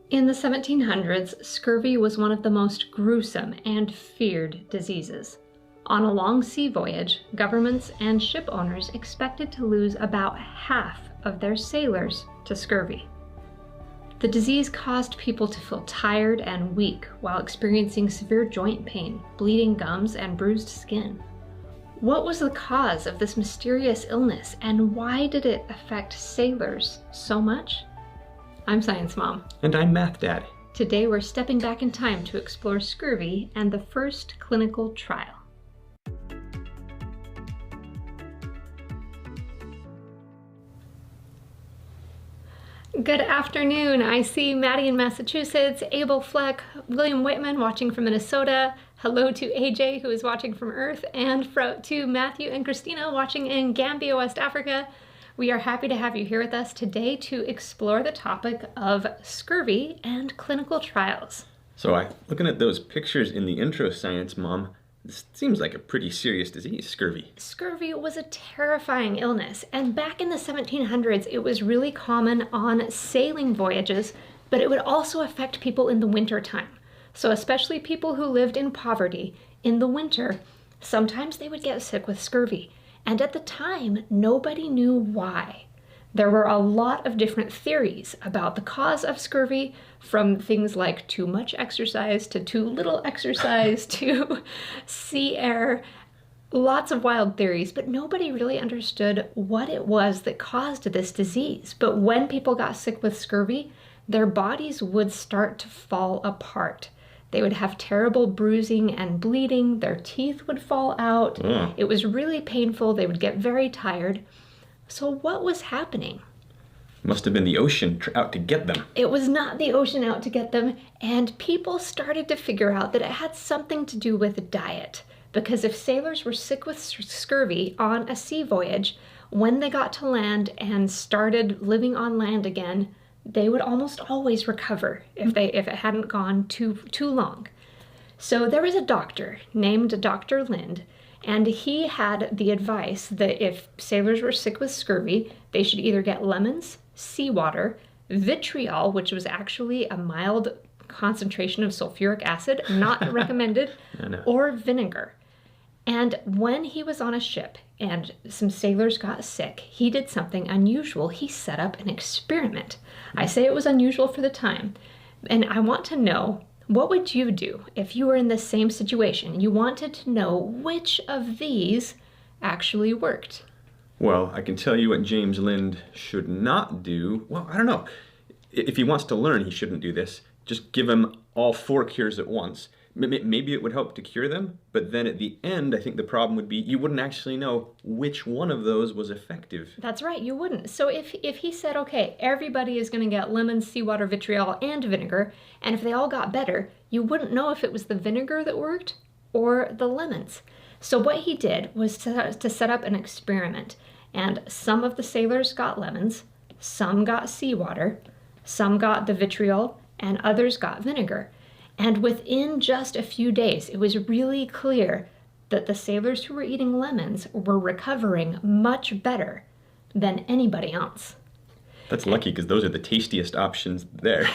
In the 1700s, scurvy was one of the most gruesome and feared diseases. On a long sea voyage, governments and ship owners expected to lose about half of their sailors to scurvy. The disease caused people to feel tired and weak while experiencing severe joint pain, bleeding gums, and bruised skin. What was the cause of this mysterious illness, and why did it affect sailors so much? I'm Science Mom. And I'm Math Dad. Today we're stepping back in time to explore scurvy and the first clinical trial. Good afternoon. I see Maddie in Massachusetts, Abel Fleck, William Whitman watching from Minnesota. Hello to AJ who is watching from Earth, and to Matthew and Christina watching in Gambia, West Africa. We are happy to have you here with us today to explore the topic of scurvy and clinical trials. So looking at those pictures in the intro, Science Mom, this seems like a pretty serious disease, scurvy. Scurvy was a terrifying illness, and back in the 1700s, it was really common on sailing voyages, but it would also affect people in the winter time. So especially people who lived in poverty in the winter, sometimes they would get sick with scurvy. And at the time, nobody knew why. There were a lot of different theories about the cause of scurvy, from things like too much exercise to too little exercise to sea air. Lots of wild theories, but nobody really understood what it was that caused this disease. But when people got sick with scurvy, their bodies would start to fall apart. They would have terrible bruising and bleeding. Their teeth would fall out. It was really painful. They would get very tired. So what was happening? Must have been the ocean out to get them. It was not the ocean out to get them, and people started to figure out that it had something to do with diet. Because if sailors were sick with scurvy on a sea voyage, when they got to land and started living on land again, they would almost always recover if it hadn't gone too long. So there was a doctor named Dr. Lind, and he had the advice that if sailors were sick with scurvy, they should either get lemons, seawater, vitriol, which was actually a mild concentration of sulfuric acid, not recommended, or vinegar. And when he was on a ship and some sailors got sick, he did something unusual. He set up an experiment. I say it was unusual for the time. And I want to know, what would you do if you were in the same situation? You wanted to know which of these actually worked. Well, I can tell you what James Lind should not do. Well, I don't know. If he wants to learn, he shouldn't do this. Just give him all 4 cures at once. Maybe it would help to cure them, but then at the end, I think the problem would be you wouldn't actually know which one of those was effective. That's right, you wouldn't. So if he said, okay, everybody is going to get lemons, seawater, vitriol, and vinegar, and if they all got better, you wouldn't know if it was the vinegar that worked or the lemons. So what he did was to set up an experiment, and some of the sailors got lemons, some got seawater, some got the vitriol, and others got vinegar. And within just a few days, it was really clear that the sailors who were eating lemons were recovering much better than anybody else. That's lucky, because those are the tastiest options there.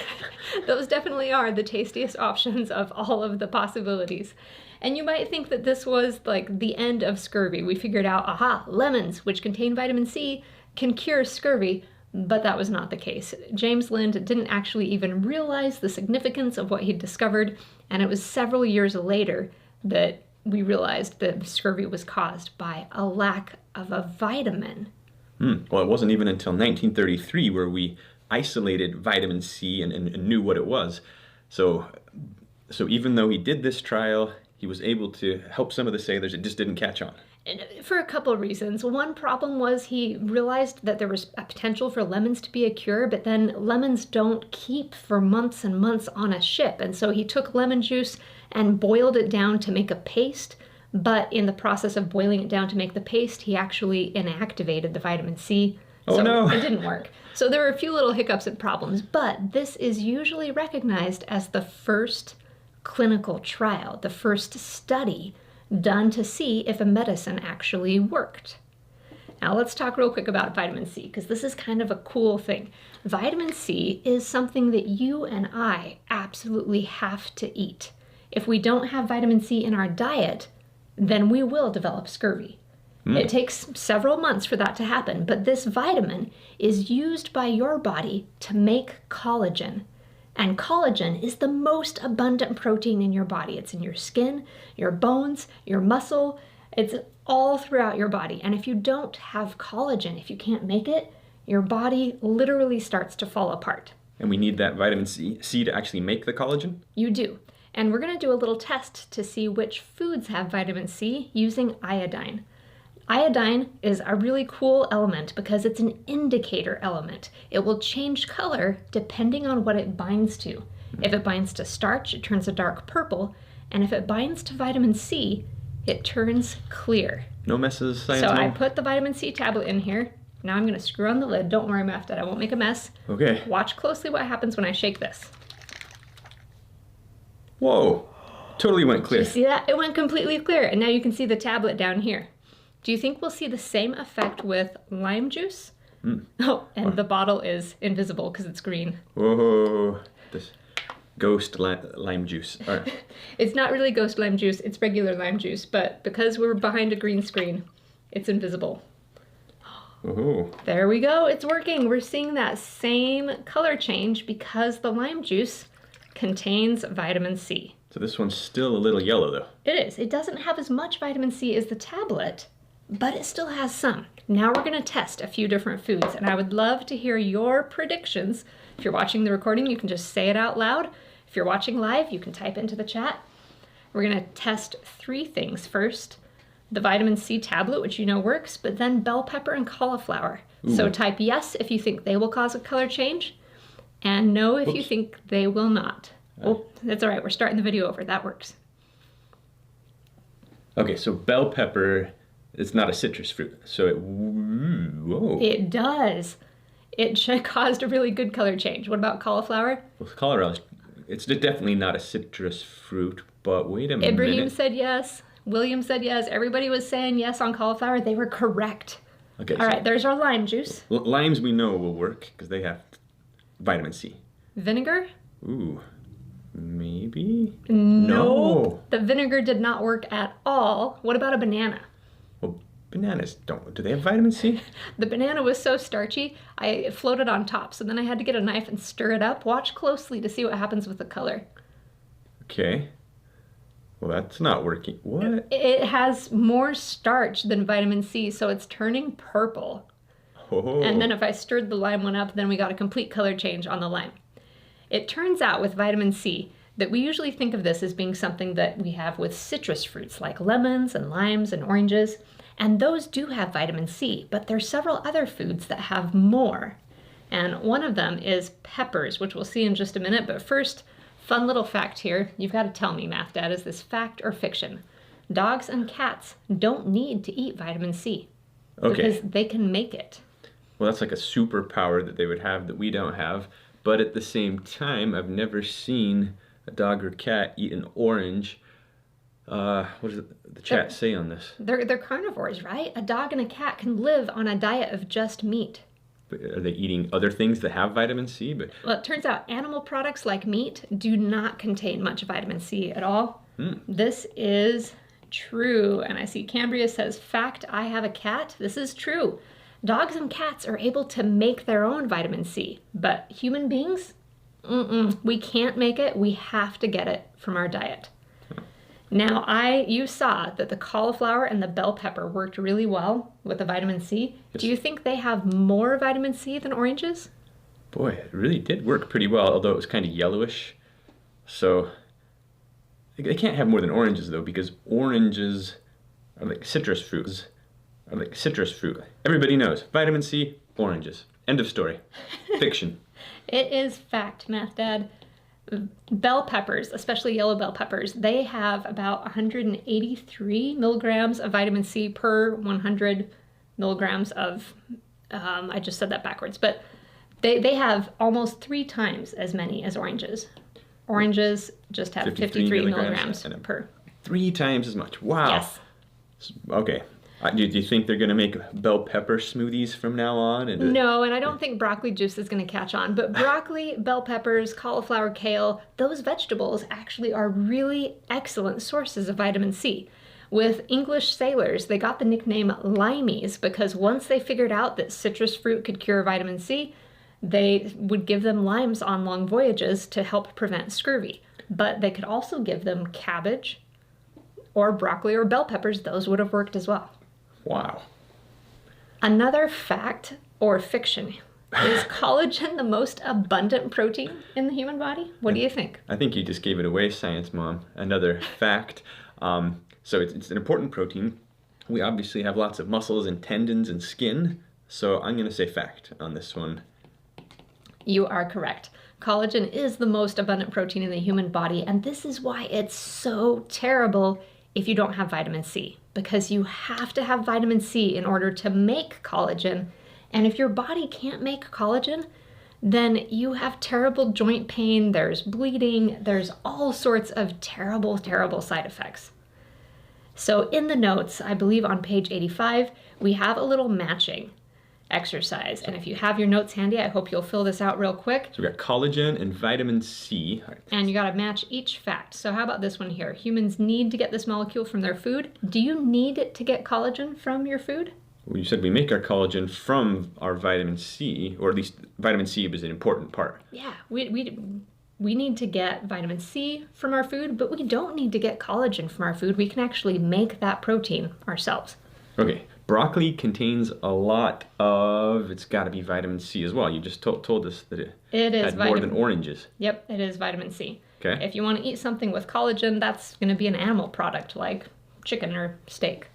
Those definitely are the tastiest options of all of the possibilities. And you might think that this was like the end of scurvy. We figured out, aha, lemons, which contain vitamin C, can cure scurvy. But that was not the case. James Lind didn't actually even realize the significance of what he'd discovered, and it was several years later that we realized that scurvy was caused by a lack of a vitamin. Well, it wasn't even until 1933 where we isolated vitamin C and knew what it was. So even though he did this trial, he was able to help some of the sailors. It just didn't catch on. For a couple of reasons. One problem was he realized that there was a potential for lemons to be a cure, but then lemons don't keep for months and months on a ship. And so he took lemon juice and boiled it down to make a paste, but in the process of boiling it down to make the paste, he actually inactivated the vitamin C. Oh no! It didn't work. So there were a few little hiccups and problems, but this is usually recognized as the first clinical trial, the first study done to see if a medicine actually worked. Now let's talk real quick about vitamin C, because this is kind of a cool thing. Vitamin C is something that you and I absolutely have to eat. If we don't have vitamin C in our diet, then we will develop scurvy. It takes several months for that to happen, but this vitamin is used by your body to make collagen. And collagen is the most abundant protein in your body. It's in your skin, your bones, your muscle. It's all throughout your body. And if you don't have collagen, if you can't make it, your body literally starts to fall apart. And we need that vitamin C to actually make the collagen? You do. And we're going to do a little test to see which foods have vitamin C using iodine. Iodine is a really cool element because it's an indicator element. It will change color depending on what it binds to. If it binds to starch, it turns a dark purple. And if it binds to vitamin C, it turns clear. No messes, science So mom? I put the vitamin C tablet in here. Now I'm going to screw on the lid. Don't worry, Mafdad, I won't make a mess. Okay. Watch closely what happens when I shake this. Whoa. Totally went clear. You see that? It went completely clear. And now you can see the tablet down here. Do you think we'll see the same effect with lime juice? Oh, and the bottle is invisible because it's green. Whoa. This ghost lime juice. All right. It's not really ghost lime juice, it's regular lime juice, but because we're behind a green screen, it's invisible. Oh. There we go, it's working. We're seeing that same color change because the lime juice contains vitamin C. So this one's still a little yellow though. It is. It doesn't have as much vitamin C as the tablet, but it still has some. Now we're going to test a few different foods, and I would love to hear your predictions. If you're watching the recording, you can just say it out loud. If you're watching live, you can type into the chat. We're going to test 3 things. First, the vitamin C tablet, which you know works, but then bell pepper and cauliflower. Ooh. So type yes if you think they will cause a color change, and no if you think they will not. Oh, that's all right. We're starting the video over. That works. Okay, so bell pepper, it's not a citrus fruit. So whoa. It does. It caused a really good color change. What about cauliflower? Well, Colorado, it's definitely not a citrus fruit, but wait a Ibrahim minute. said yes. William said yes. Everybody was saying yes on cauliflower. They were correct. Okay. All right, there's our lime juice. Limes we know will work because they have vitamin C. Vinegar? Ooh, maybe? No. The vinegar did not work at all. What about a banana? Well, bananas do they have vitamin C? The banana was so starchy, it floated on top. So then I had to get a knife and stir it up. Watch closely to see what happens with the color. Okay. Well, that's not working. What? It has more starch than vitamin C, so it's turning purple. Oh. And then if I stirred the lime one up, then we got a complete color change on the lime. It turns out with vitamin C that we usually think of this as being something that we have with citrus fruits like lemons and limes and oranges. And those do have vitamin C, but there's several other foods that have more. And one of them is peppers, which we'll see in just a minute. But first, fun little fact here. You've got to tell me, Math Dad, is this fact or fiction? Dogs and cats don't need to eat vitamin C because they can make it. Well, that's like a superpower that they would have that we don't have. But at the same time, I've never seen a dog or cat eat an orange. What does the chat say on this? They're carnivores, right? A dog and a cat can live on a diet of just meat. Are they eating other things that have vitamin C? Well, it turns out animal products like meat do not contain much vitamin C at all. This is true. And I see Cambria says, fact, I have a cat. This is true. Dogs and cats are able to make their own vitamin C, but human beings, we can't make it. We have to get it from our diet. Now, you saw that the cauliflower and the bell pepper worked really well with the vitamin C. Yes. Do you think they have more vitamin C than oranges? Boy, it really did work pretty well, although it was kind of yellowish. So, they can't have more than oranges, though, because oranges are like citrus fruits. Everybody knows. Vitamin C, oranges. End of story. Fiction. It is fact, Math Dad. Bell peppers, especially yellow bell peppers, they have about 183 milligrams of vitamin C per 100 milligrams of, I just said that backwards, but they have almost 3 times as many as oranges. Oranges just have 53 milligrams per. 3 times as much. Wow. Yes. Okay. Do you think they're going to make bell pepper smoothies from now on? No, and I don't think broccoli juice is going to catch on. But broccoli, bell peppers, cauliflower, kale, those vegetables actually are really excellent sources of vitamin C. With English sailors, they got the nickname limeys because once they figured out that citrus fruit could cure vitamin C, they would give them limes on long voyages to help prevent scurvy. But they could also give them cabbage or broccoli or bell peppers. Those would have worked as well. Wow. Another fact or fiction, is collagen the most abundant protein in the human body? What do you think? I think you just gave it away, Science Mom. Another fact. So it's an important protein. We obviously have lots of muscles and tendons and skin. So I'm going to say fact on this one. You are correct. Collagen is the most abundant protein in the human body, and this is why it's so terrible if you don't have vitamin C, because you have to have vitamin C in order to make collagen. And if your body can't make collagen, then you have terrible joint pain, there's bleeding, there's all sorts of terrible, terrible side effects. So in the notes, I believe on page 85, we have a little matching exercise. And if you have your notes handy, I hope you'll fill this out real quick. So we got collagen and vitamin C. And you got to match each fact. So how about this one here? Humans need to get this molecule from their food. Do you need to get collagen from your food? Well, you said we make our collagen from our vitamin C, or at least vitamin C is an important part. Yeah, we need to get vitamin C from our food, but we don't need to get collagen from our food. We can actually make that protein ourselves. Okay. Broccoli contains a lot of, it's got to be vitamin C as well. You just told us that it had more than oranges. Yep, it is vitamin C. Okay. If you want to eat something with collagen, that's going to be an animal product like chicken or steak.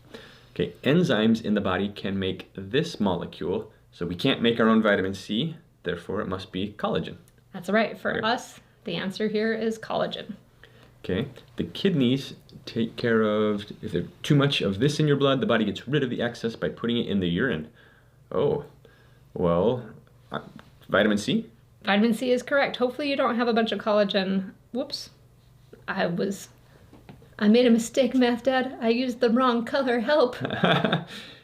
Okay, enzymes in the body can make this molecule, so we can't make our own vitamin C, therefore it must be collagen. That's right. For us, the answer here is collagen. Okay, the kidneys take care of, if there's too much of this in your blood, the body gets rid of the excess by putting it in the urine. Oh, well, vitamin C? Vitamin C is correct. Hopefully you don't have a bunch of collagen. Whoops. I made a mistake, Math Dad. I used the wrong color. Help.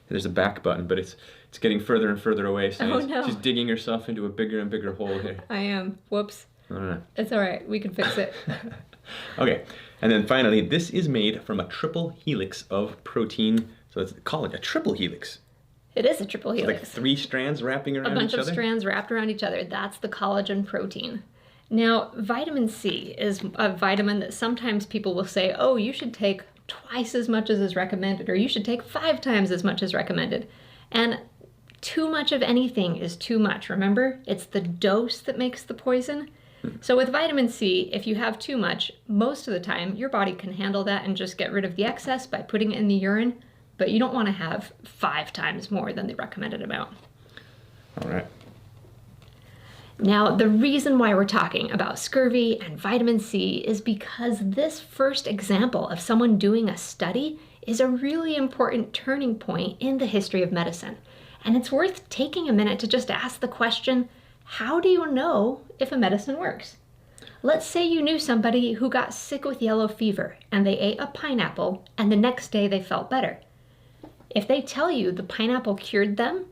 There's a back button, but it's getting further and further away. So oh, no. She's digging herself into a bigger and bigger hole here. I am. Whoops. I don't know. It's all right. We can fix it. Okay, and then finally, this is made from a triple helix of protein. So let's call it a triple helix. It is a triple helix. Like 3 strands wrapping around each other? A bunch of strands wrapped around each other. That's the collagen protein. Now, vitamin C is a vitamin that sometimes people will say, oh, you should take twice as much as is recommended, or you should take 5 times as much as recommended. And too much of anything is too much. Remember, it's the dose that makes the poison. So with vitamin C, if you have too much, most of the time your body can handle that and just get rid of the excess by putting it in the urine, but you don't want to have 5 times more than the recommended amount. All right. Now, the reason why we're talking about scurvy and vitamin C is because this first example of someone doing a study is a really important turning point in the history of medicine. And it's worth taking a minute to just ask the question, how do you know if a medicine works? Let's say you knew somebody who got sick with yellow fever and they ate a pineapple and the next day they felt better. If they tell you the pineapple cured them,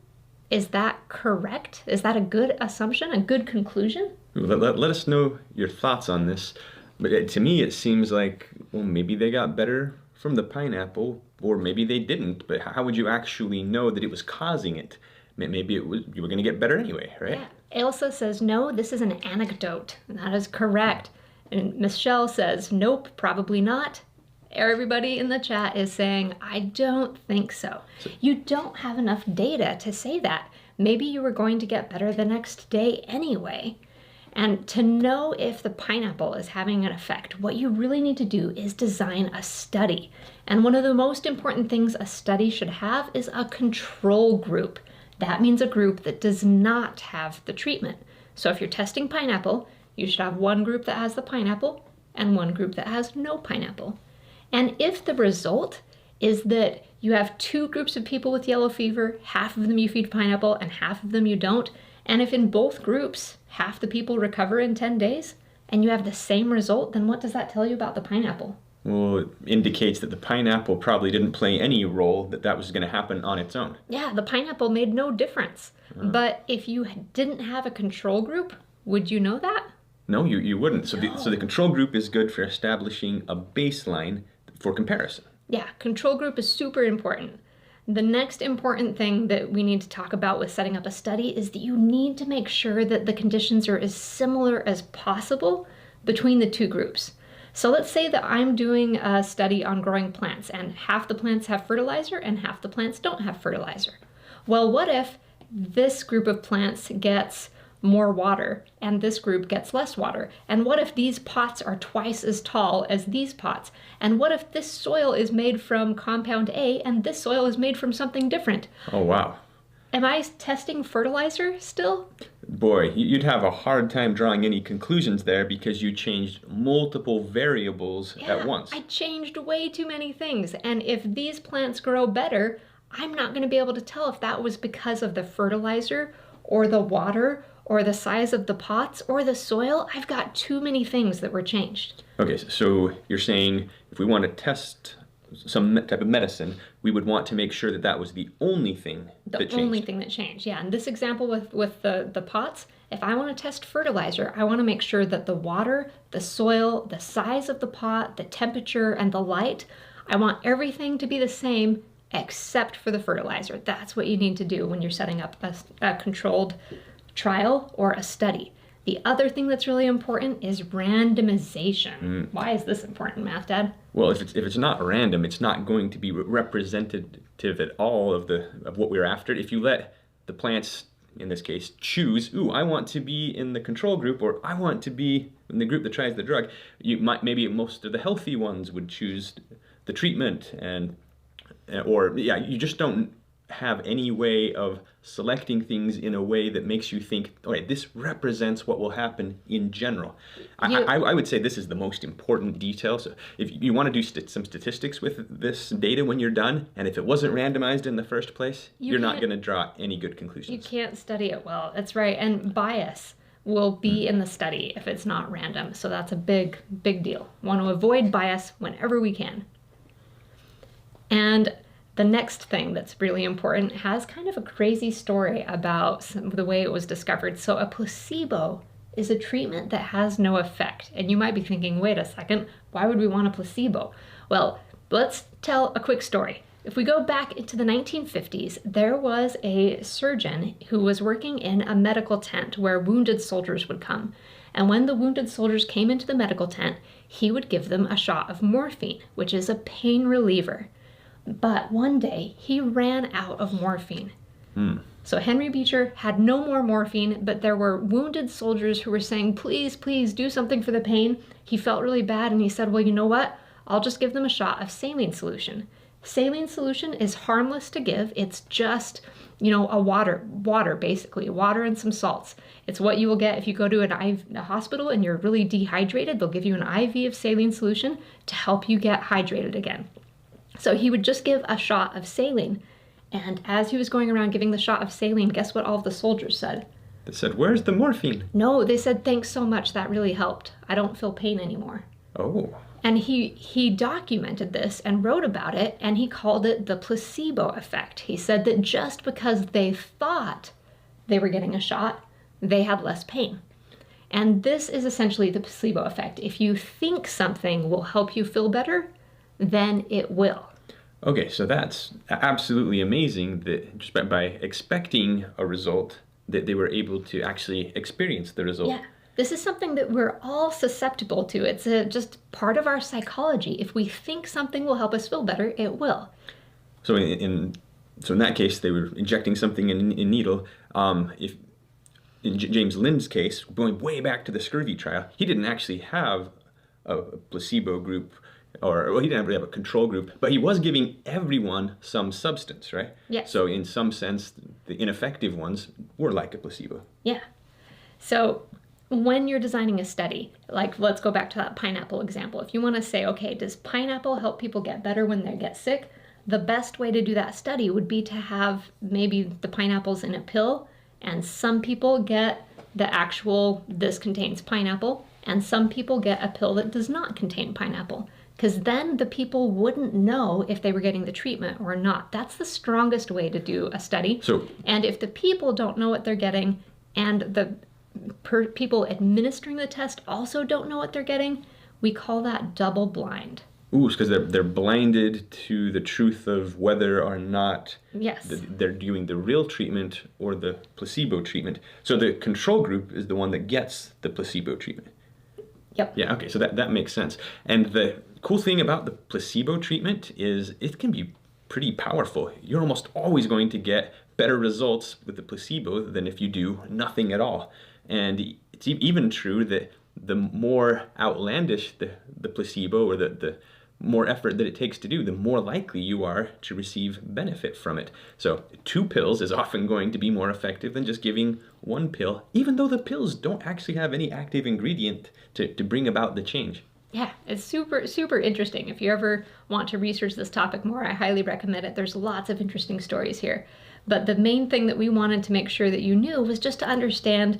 is that correct? Is that a good assumption, a good conclusion? Let us know your thoughts on this. But to me, it seems like, well, maybe they got better from the pineapple, or maybe they didn't. But how would you actually know that it was causing it? Maybe you were going to get better anyway, right? Yeah. Ailsa says, no, this is an anecdote. And that is correct. And Michelle says, nope, probably not. Everybody in the chat is saying, I don't think so. You don't have enough data to say that. Maybe you were going to get better the next day anyway. And to know if the pineapple is having an effect, what you really need to do is design a study. And one of the most important things a study should have is a control group. That means a group that does not have the treatment. So if you're testing pineapple, you should have one group that has the pineapple and one group that has no pineapple. And if the result is that you have 2 groups of people with yellow fever, half of them you feed pineapple and half of them you don't, and if in both groups half the people recover in 10 days and you have the same result, then what does that tell you about the pineapple? Well, it indicates that the pineapple probably didn't play any role, that was going to happen on its own. Yeah, the pineapple made no difference. But if you didn't have a control group, would you know that? No, you wouldn't. So No. the control group is good for establishing a baseline for comparison. Yeah, control group is super important. The next important thing that we need to talk about with setting up a study is that you need to make sure that the conditions are as similar as possible between the two groups. So let's say that I'm doing a study on growing plants and half the plants have fertilizer and half the plants don't have fertilizer. Well, what if this group of plants gets more water and this group gets less water? And what if these pots are twice as tall as these pots? And what if this soil is made from compound A and this soil is made from something different? Oh, wow. Am I testing fertilizer still? Boy, you'd have a hard time drawing any conclusions there because you changed multiple variables at once. I changed way too many things. And if these plants grow better, I'm not going to be able to tell if that was because of the fertilizer or the water or the size of the pots or the soil. I've got too many things that were changed. Okay, so you're saying if we want to test some type of medicine, we would want to make sure that was the only thing that changed. The only thing that changed, yeah. In this example with the pots, if I want to test fertilizer, I want to make sure that the water, the soil, the size of the pot, the temperature, and the light, I want everything to be the same except for the fertilizer. That's what you need to do when you're setting up a controlled trial or a study. The other thing that's really important is randomization. Why is this important, Math Dad? Well, if it's not random, it's not going to be representative at all of what we're after. If you let the plants, in this case, choose, I want to be in the control group, or I want to be in the group that tries the drug, maybe most of the healthy ones would choose the treatment, you just don't have any way of selecting things in a way that makes you think, okay, this represents what will happen in general. I would say this is the most important detail. So if you want to do some statistics with this data when you're done, and if it wasn't randomized in the first place, you're not going to draw any good conclusions. You can't study it well. That's right. And bias will be in the study if it's not random. So that's a big, big deal. Want to avoid bias whenever we can. And the next thing that's really important has kind of a crazy story about the way it was discovered. So a placebo is a treatment that has no effect. And you might be thinking, wait a second, why would we want a placebo? Well, let's tell a quick story. If we go back into the 1950s, there was a surgeon who was working in a medical tent where wounded soldiers would come. And when the wounded soldiers came into the medical tent, he would give them a shot of morphine, which is a pain reliever. But one day, he ran out of morphine. So Henry Beecher had no more morphine, but there were wounded soldiers who were saying, please, please do something for the pain. He felt really bad, and he said, well, you know what? I'll just give them a shot of saline solution. Saline solution is harmless to give. It's just, a water basically, water and some salts. It's what you will get if you go to a hospital and you're really dehydrated. They'll give you an IV of saline solution to help you get hydrated again. So he would just give a shot of saline. And as he was going around giving the shot of saline, guess what all of the soldiers said? They said, where's the morphine? No, they said, thanks so much. That really helped. I don't feel pain anymore. Oh. And he documented this and wrote about it, and he called it the placebo effect. He said that just because they thought they were getting a shot, they had less pain. And this is essentially the placebo effect. If you think something will help you feel better, then it will. Okay, so that's absolutely amazing that just by expecting a result, that they were able to actually experience the result. Yeah, this is something that we're all susceptible to. It's just part of our psychology. If we think something will help us feel better, it will. So in that case, they were injecting something in a needle. If in James Lind's case, going way back to the scurvy trial, he didn't actually have a placebo group. He didn't really have a control group, but he was giving everyone some substance, right? Yeah. So in some sense, the ineffective ones were like a placebo. Yeah. So when you're designing a study, like let's go back to that pineapple example. If you want to say, okay, does pineapple help people get better when they get sick? The best way to do that study would be to have maybe the pineapples in a pill, and some people get the actual, this contains pineapple, and some people get a pill that does not contain pineapple. because then the people wouldn't know if they were getting the treatment or not. That's the strongest way to do a study. And if the people don't know what they're getting and the people administering the test also don't know what they're getting, we call that double blind. Ooh, because they're blinded to the truth of whether or not yes. They're doing the real treatment or the placebo treatment. So the control group is the one that gets the placebo treatment. Yep. Yeah, okay, so that makes sense. And the cool thing about the placebo treatment is it can be pretty powerful. You're almost always going to get better results with the placebo than if you do nothing at all. And it's even true that the more outlandish the placebo or the more effort that it takes to do, the more likely you are to receive benefit from it. So 2 pills is often going to be more effective than just giving 1 pill, even though the pills don't actually have any active ingredient to bring about the change. Yeah, it's super, super interesting. If you ever want to research this topic more, I highly recommend it. There's lots of interesting stories here. But the main thing that we wanted to make sure that you knew was just to understand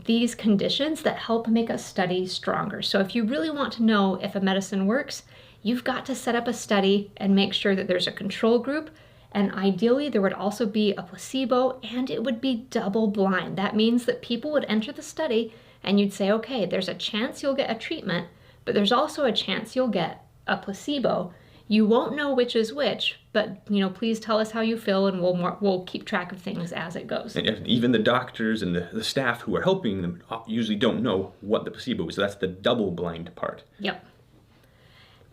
these conditions that help make a study stronger. So if you really want to know if a medicine works, you've got to set up a study and make sure that there's a control group, and ideally there would also be a placebo, and it would be double blind. That means that people would enter the study and you'd say, okay, there's a chance you'll get a treatment, but there's also a chance you'll get a placebo. You won't know which is which, but please tell us how you feel, and we'll keep track of things as it goes. And even the doctors and the staff who are helping them usually don't know what the placebo is. So that's the double blind part. Yep.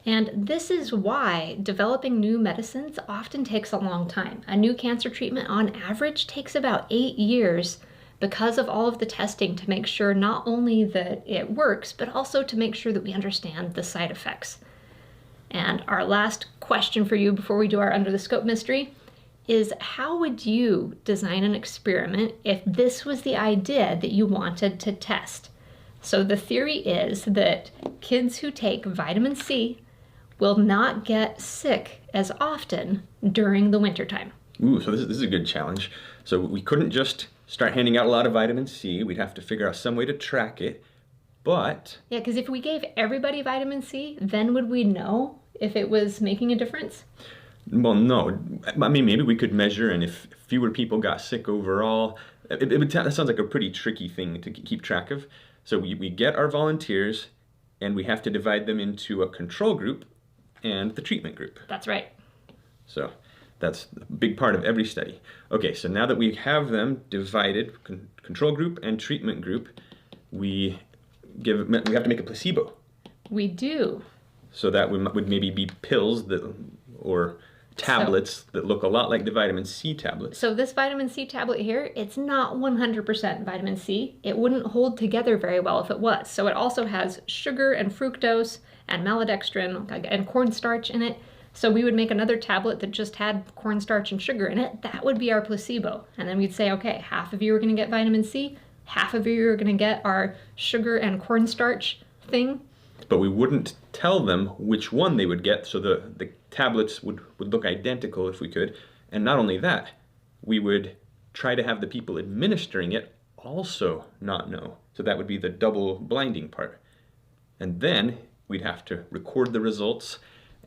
And this is why developing new medicines often takes a long time. A new cancer treatment on average takes about 8 years because of all of the testing to make sure not only that it works, but also to make sure that we understand the side effects. And our last question for you before we do our Under the Scope mystery is, how would you design an experiment if this was the idea that you wanted to test? So the theory is that kids who take vitamin C will not get sick as often during the wintertime. Ooh, so this is a good challenge. So we couldn't just start handing out a lot of vitamin C. We'd have to figure out some way to track it. But yeah, because if we gave everybody vitamin C, then would we know if it was making a difference? Well, no. I mean, maybe we could measure, and if fewer people got sick overall, that sounds like a pretty tricky thing to keep track of. So we get our volunteers, and we have to divide them into a control group and the treatment group. That's right. So that's a big part of every study. Okay, so now that we have them divided, control group and treatment group, we have to make a placebo. We do. So that would maybe be pills or tablets that look a lot like the vitamin C tablets. So this vitamin C tablet here, it's not 100% vitamin C. It wouldn't hold together very well if it was. So it also has sugar and fructose and maltodextrin and cornstarch in it. So we would make another tablet that just had cornstarch and sugar in it. That would be our placebo. And then we'd say, okay, half of you are going to get vitamin C, half of you are going to get our sugar and cornstarch thing. But we wouldn't tell them which one they would get, so the tablets would look identical if we could. And not only that, we would try to have the people administering it also not know. So that would be the double blinding part. And then we'd have to record the results,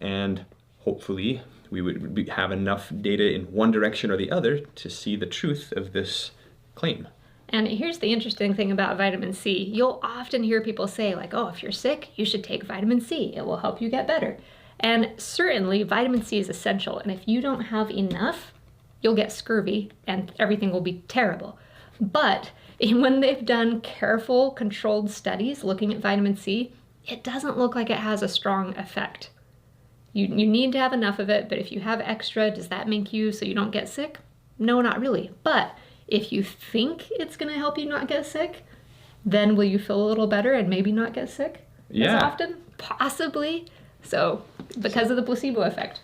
and hopefully we would have enough data in one direction or the other to see the truth of this claim. And here's the interesting thing about vitamin C. You'll often hear people say, like, oh, if you're sick, you should take vitamin C. It will help you get better. And certainly vitamin C is essential. And if you don't have enough, you'll get scurvy and everything will be terrible. But when they've done careful, controlled studies looking at vitamin C, it doesn't look like it has a strong effect. You need to have enough of it, but if you have extra, does that make you so you don't get sick? No, not really. But if you think it's going to help you not get sick, then will you feel a little better and maybe not get sick as often? Possibly. So, because of the placebo effect.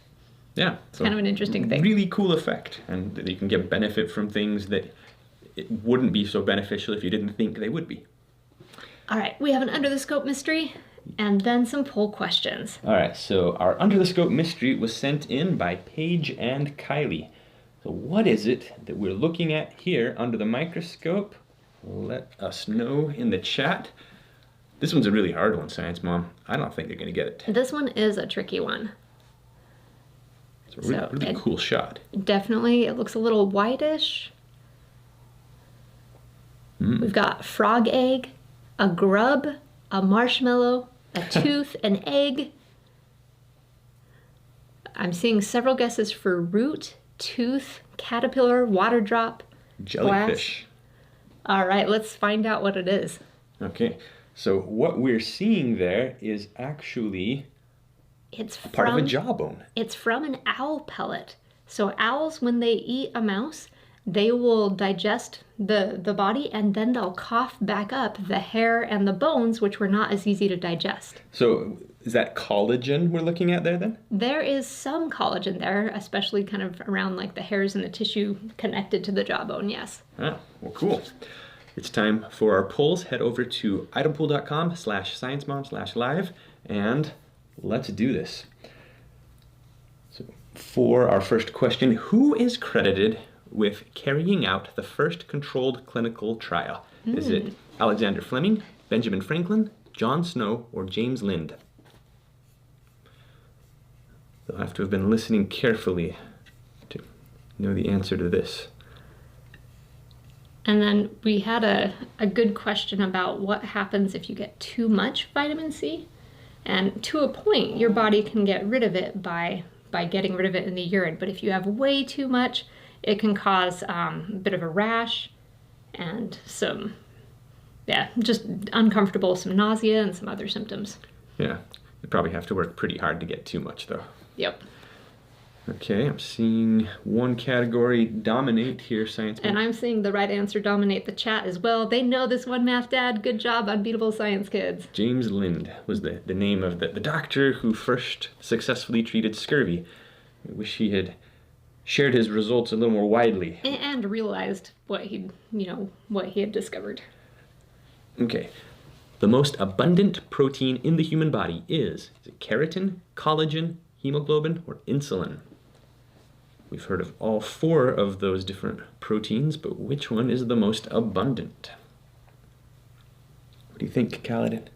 Yeah. It's kind of an interesting thing. Really cool effect. And you can get benefit from things that it wouldn't be so beneficial if you didn't think they would be. All right, we have an Under the Scope mystery and then some poll questions. All right, so our Under the Scope mystery was sent in by Paige and Kylie. So what is it that we're looking at here under the microscope? Let us know in the chat. This one's a really hard one, Science Mom. I don't think they're going to get it. This one is a tricky one. It's a really cool shot. Definitely, it looks a little whitish. We've got frog egg, a grub, a marshmallow, a tooth, an egg. I'm seeing several guesses for root, tooth, caterpillar, water drop, Jellyfish. All right, let's find out what it is. Okay, so what we're seeing there is actually It's part of a jawbone. It's from an owl pellet. So owls, when they eat a mouse, they will digest the body and then they'll cough back up the hair and the bones, which were not as easy to digest. So is that collagen we're looking at there then? There is some collagen there, especially kind of around like the hairs and the tissue connected to the jawbone, yes. Ah, well, cool. It's time for our polls. Head over to idlepool.com/sciencemom/live and let's do this. So for our first question, who is credited with carrying out the first controlled clinical trial? Is it Alexander Fleming, Benjamin Franklin, John Snow, or James Lind? They'll have to have been listening carefully to know the answer to this. And then we had a good question about what happens if you get too much vitamin C. And to a point, your body can get rid of it by getting rid of it in the urine. But if you have way too much, it can cause a bit of a rash and some, just uncomfortable, some nausea and some other symptoms. Yeah, you probably have to work pretty hard to get too much though. Yep. Okay, I'm seeing one category dominate here, Science Mom. And I'm seeing the right answer dominate the chat as well. They know this one, Math Dad. Good job, Unbeatable Science Kids. James Lind was the name of the doctor who first successfully treated scurvy. I wish he had shared his results a little more widely. And realized what he had discovered. Okay. The most abundant protein in the human body is it keratin, collagen, hemoglobin, or insulin? We've heard of all four of those different proteins, but which one is the most abundant? What do you think, Kaladin?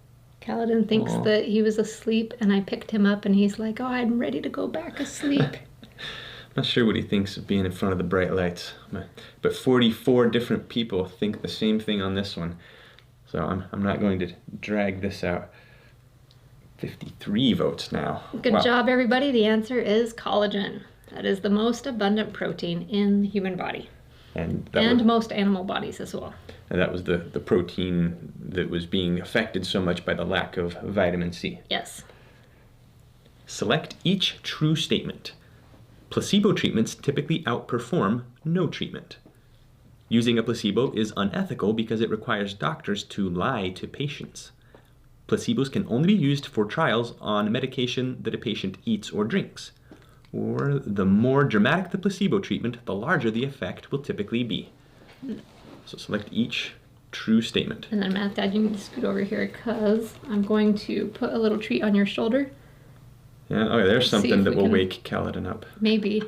Kaladin thinks that he was asleep, and I picked him up, and he's like, oh, I'm ready to go back asleep. Not sure what he thinks of being in front of the bright lights, but 44 different people think the same thing on this one. So I'm not going to drag this out. 53 votes now. Good job, everybody. The answer is collagen. That is the most abundant protein in the human body. And most animal bodies as well. And that was the protein that was being affected so much by the lack of vitamin C. Yes. Select each true statement. Placebo treatments typically outperform no treatment. Using a placebo is unethical because it requires doctors to lie to patients. Placebos can only be used for trials on medication that a patient eats or drinks. Or the more dramatic the placebo treatment, the larger the effect will typically be. So select each true statement. And then Math Dad, you need to scoot over here because I'm going to put a little treat on your shoulder. Yeah, okay, there's something that will wake Kaladin up. Maybe.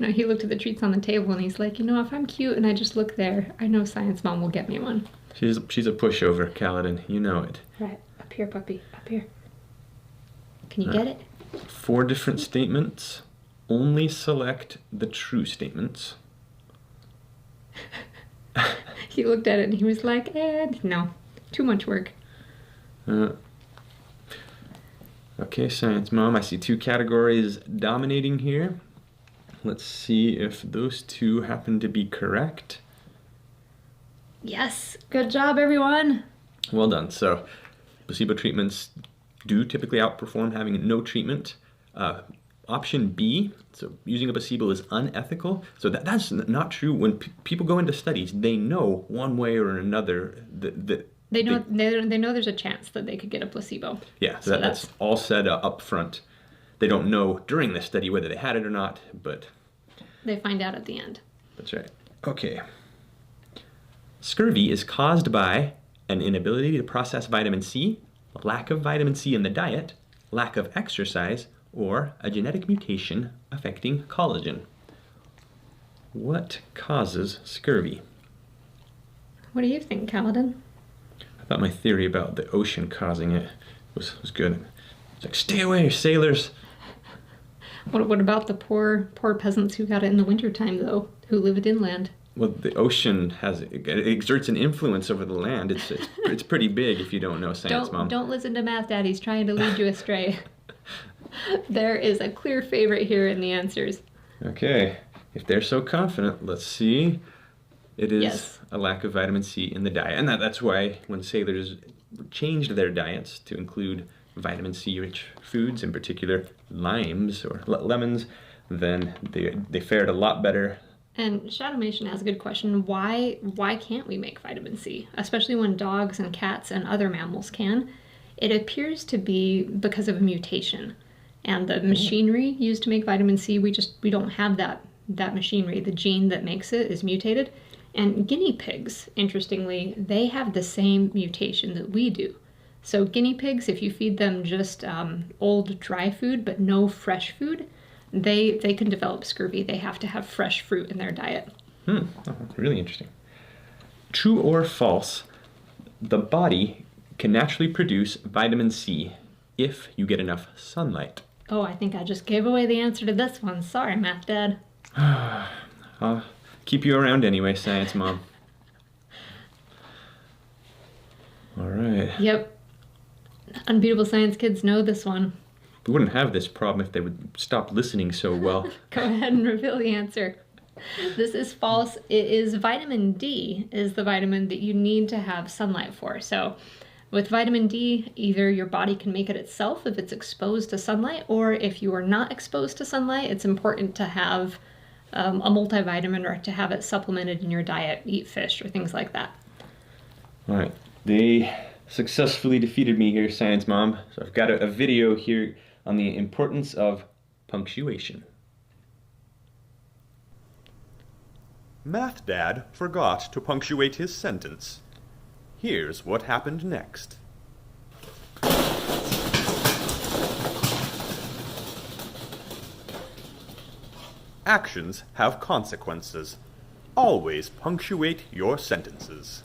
No, he looked at the treats on the table and he's like, if I'm cute and I just look there, I know Science Mom will get me one. She's a pushover, Kaladin. You know it. Right, up here, puppy, up here. Can you get it? 4 different statements. Only select the true statements. He looked at it and he was like, no, too much work. Okay, Science Mom, I see 2 categories dominating here. Let's see if those 2 happen to be correct. Yes, good job, everyone. Well done. So, placebo treatments do typically outperform having no treatment. Option B, so using a placebo is unethical. So that's not true. When people go into studies, they know one way or another that they know there's a chance that they could get a placebo. Yeah, so that's all said up front. They don't know during the study whether they had it or not, but they find out at the end. That's right. Okay. Scurvy is caused by an inability to process vitamin C, lack of vitamin C in the diet, lack of exercise, or a genetic mutation affecting collagen. What causes scurvy? What do you think, Kaladin? I thought my theory about the ocean causing it was good. It's like, stay away, sailors. What about the poor peasants who got it in the wintertime, though, who lived inland? Well, the ocean it exerts an influence over the land. It's pretty big if you don't know science, Mom. Don't listen to Math Daddy's trying to lead you astray. There is a clear favorite here in the answers. Okay, if they're so confident, let's see. It is Yes. a lack of vitamin C in the diet. And that's why when sailors changed their diets to include vitamin C-rich foods, in particular limes or lemons, then they fared a lot better. And Shadowmation has a good question. Why can't we make vitamin C? Especially when dogs and cats and other mammals can. It appears to be because of a mutation. And the machinery used to make vitamin C, we don't have that machinery. The gene that makes it is mutated. And guinea pigs, interestingly, they have the same mutation that we do. So guinea pigs, if you feed them just old dry food but no fresh food, they can develop scurvy. They have to have fresh fruit in their diet. Oh, really interesting. True or false, the body can naturally produce vitamin C if you get enough sunlight. Oh, I think I just gave away the answer to this one. Sorry, Math Dad. I'll keep you around anyway, Science Mom. All right. Yep. Unbeatable Science kids know this one. We wouldn't have this problem if they would stop listening so well. Go ahead and reveal the answer. This is false. It is vitamin D is the vitamin that you need to have sunlight for. So with vitamin D, either your body can make it itself if it's exposed to sunlight, or if you are not exposed to sunlight, it's important to have a multivitamin or to have it supplemented in your diet, eat fish or things like that. All right. They successfully defeated me here, Science Mom. So I've got a video here on the importance of punctuation. Math Dad forgot to punctuate his sentence. Here's what happened next. Actions have consequences. Always punctuate your sentences.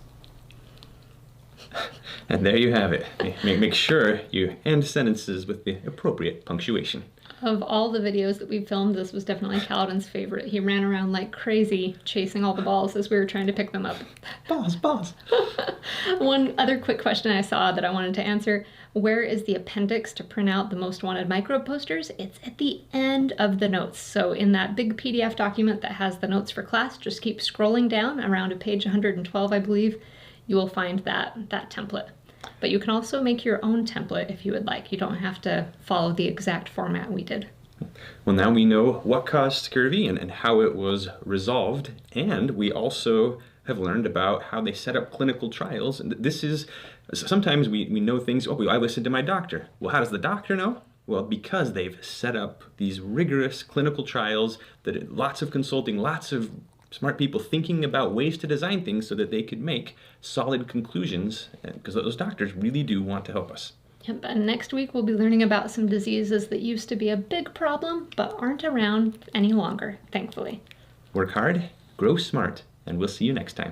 And there you have it. Make sure you end sentences with the appropriate punctuation. Of all the videos that we filmed, this was definitely Kaladin's favorite. He ran around like crazy, chasing all the balls as we were trying to pick them up. Balls. One other quick question I saw that I wanted to answer. Where is the appendix to print out the most wanted microbe posters? It's at the end of the notes. So in that big PDF document that has the notes for class, just keep scrolling down around to page 112, I believe. You will find that template. But you can also make your own template if you would like. You don't have to follow the exact format we did. Well, now we know what caused scurvy and how it was resolved, and we also have learned about how they set up clinical trials. And this is, sometimes we know things, I listened to my doctor. Well, how does the doctor know? Well, because they've set up these rigorous clinical trials, that lots of consulting, lots of smart people thinking about ways to design things so that they could make solid conclusions, because those doctors really do want to help us. Yep, and next week we'll be learning about some diseases that used to be a big problem but aren't around any longer, thankfully. Work hard, grow smart, and we'll see you next time.